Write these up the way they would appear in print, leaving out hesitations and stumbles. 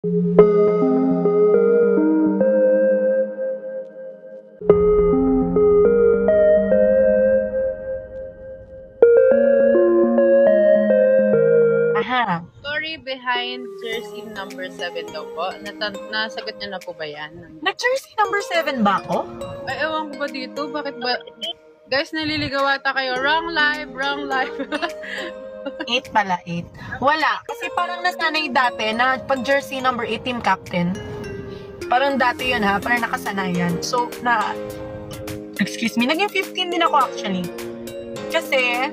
Aha. Story behind jersey number 7 daw po. Nasagot niyo na po ba yan? Nag-jersey number 7 ba ako? Ay, ewan ko ba dito? Bakit ba? Guys, naliligaw ata kayo. Wrong live, wrong live. 8 pala, 8. Wala. Kasi parang nasanay dati na pag jersey number 8 team captain. Parang dati yun ha. Parang nakasanayan. So, excuse me, naging 15 din ako actually. Kasi,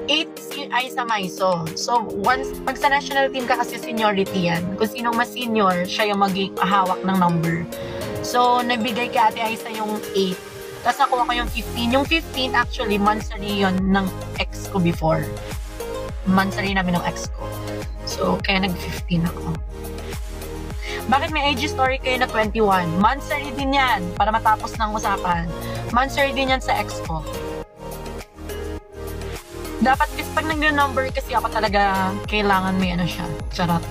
8 ay sa MISO. So, once, pag sa national team ka kasi seniority yan. Kung sinong mas senior, siya yung hawak ng number. So, nabigay kay Ate Aiza yung 8. Tapos nakuha ko yung 15. Yung 15, actually, monthsary yun ng ex ko before. Monthsary namin ng ex ko. So, kaya nag-15 ako. Bakit may IG story kayo na 21? Monthsary din yan, para matapos ng usapan. Monthsary din yan sa ex ko. Dapat kasi pag nag-number kasi ako talaga, kailangan may ano siya. Charot.